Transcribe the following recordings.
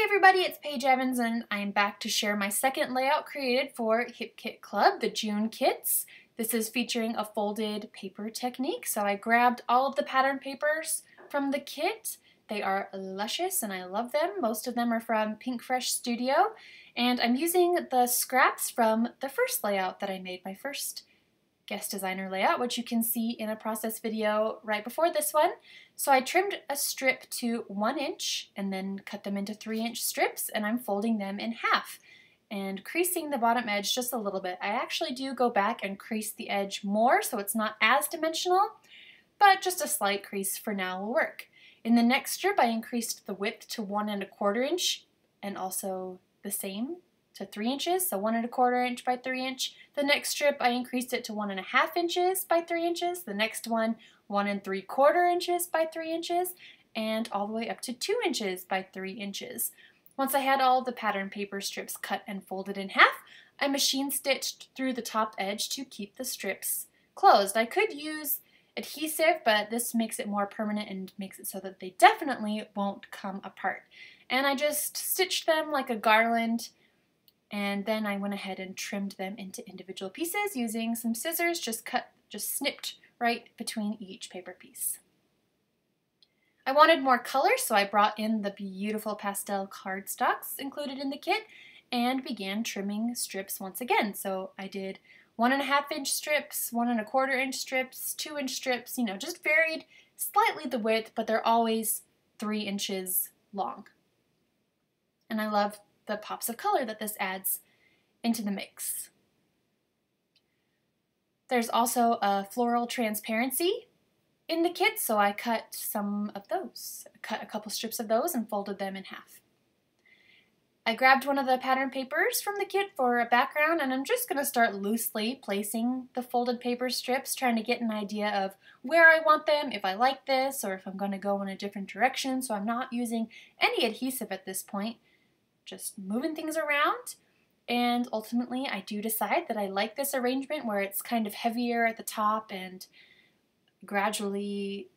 Hey everybody, it's Paige Evans and I'm back to share my second layout created for Hip Kit Club, the June kits. This is featuring a folded paper technique. So I grabbed all of the pattern papers from the kit. They are luscious and I love them. Most of them are from Pink Fresh Studio. And I'm using the scraps from the first layout that I made, my first guest designer layout, which you can see in a process video right before this one. So I trimmed a strip to 1 inch and then cut them into 3-inch strips, and I'm folding them in half and creasing the bottom edge just a little bit. I actually do go back and crease the edge more so it's not as dimensional, but just a slight crease for now will work. In the next strip I increased the width to 1 1/4 inch and also the same to 3 inches, so 1 1/4 inch by 3 inch. The next strip I increased it to 1 1/2 inches by 3 inches. The next one 1 3/4 inches by 3 inches, and all the way up to 2 inches by 3 inches. Once I had all the pattern paper strips cut and folded in half, I machine stitched through the top edge to keep the strips closed. I could use adhesive, but this makes it more permanent and makes it so that they definitely won't come apart. And I just stitched them like a garland, and then I went ahead and trimmed them into individual pieces using some scissors, just snipped right between each paper piece. I wanted more color, so I brought in the beautiful pastel cardstocks included in the kit and began trimming strips once again. So I did 1 1/2 inch strips, 1 1/4 inch strips, 2-inch strips, just varied slightly the width, but they're always 3 inches long. And I love the pops of color that this adds into the mix. There's also a floral transparency in the kit, so I cut some of those. I cut a couple strips of those and folded them in half. I grabbed one of the pattern papers from the kit for a background, and I'm just going to start loosely placing the folded paper strips, trying to get an idea of where I want them, if I like this, or if I'm going to go in a different direction. So I'm not using any adhesive at this point, just moving things around. And ultimately I do decide that I like this arrangement where it's kind of heavier at the top and gradually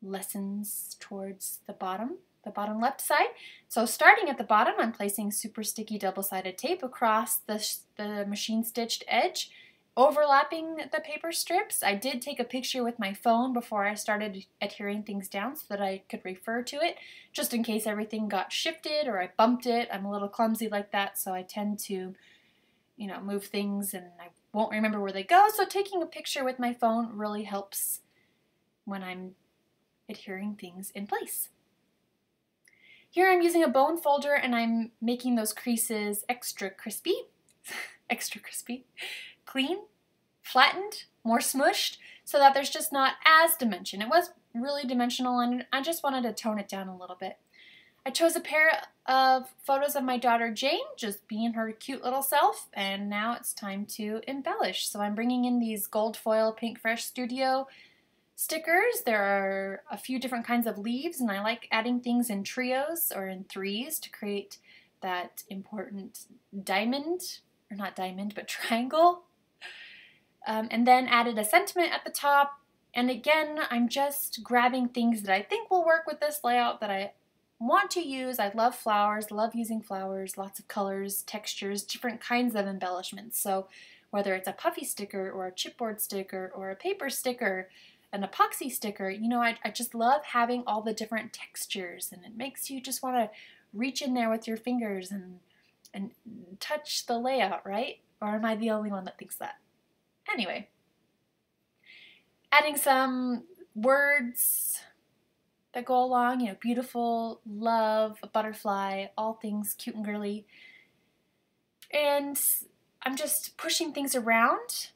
lessens towards the bottom left side. So starting at the bottom, I'm placing super sticky double-sided tape across the machine stitched edge, overlapping the paper strips. I did take a picture with my phone before I started adhering things down so that I could refer to it, just in case everything got shifted or I bumped it. I'm a little clumsy like that, so I tend to, move things and I won't remember where they go. So taking a picture with my phone really helps when I'm adhering things in place. Here I'm using a bone folder and I'm making those creases extra crispy, clean, flattened, more smushed, so that there's just not as dimension. It was really dimensional and I just wanted to tone it down a little bit. I chose a pair of photos of my daughter Jane, just being her cute little self, and now it's time to embellish. So I'm bringing in these gold foil Pink Fresh Studio stickers. There are a few different kinds of leaves, and I like adding things in trios or in threes to create that important diamond, or not diamond, but triangle. And then added a sentiment at the top. And again, I'm just grabbing things that I think will work with this layout that I want to use. I love flowers, love using flowers, lots of colors, textures, different kinds of embellishments. So whether it's a puffy sticker or a chipboard sticker or a paper sticker, an epoxy sticker, I just love having all the different textures, and it makes you just want to reach in there with your fingers and touch the layout, right? Or am I the only one that thinks that? Anyway, adding some words that go along, beautiful, love, a butterfly, all things cute and girly. And I'm just pushing things around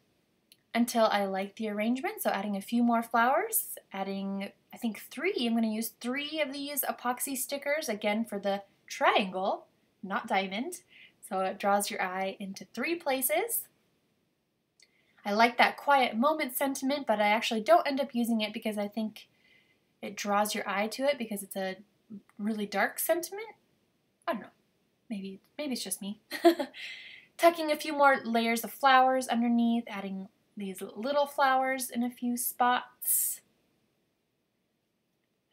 until I like the arrangement. So adding a few more flowers, adding, I think 3. I'm going to use 3 of these epoxy stickers, again for the triangle, not diamond. So it draws your eye into 3 places. I like that quiet moment sentiment, but I actually don't end up using it because I think it draws your eye to it because it's a really dark sentiment. I don't know. Maybe it's just me. Tucking a few more layers of flowers underneath, adding these little flowers in a few spots.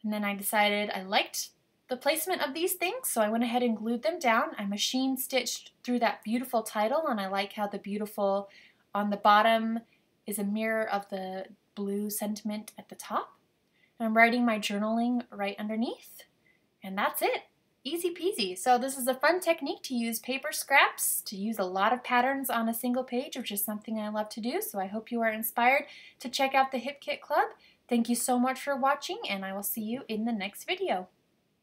And then I decided I liked the placement of these things, so I went ahead and glued them down. I machine stitched through that beautiful title, and I like how the beautiful on the bottom is a mirror of the blue sentiment at the top. And I'm writing my journaling right underneath, and that's it. Easy peasy. So this is a fun technique to use paper scraps, to use a lot of patterns on a single page, which is something I love to do. So I hope you are inspired to check out the Hip Kit Club. Thank you so much for watching, and I will see you in the next video.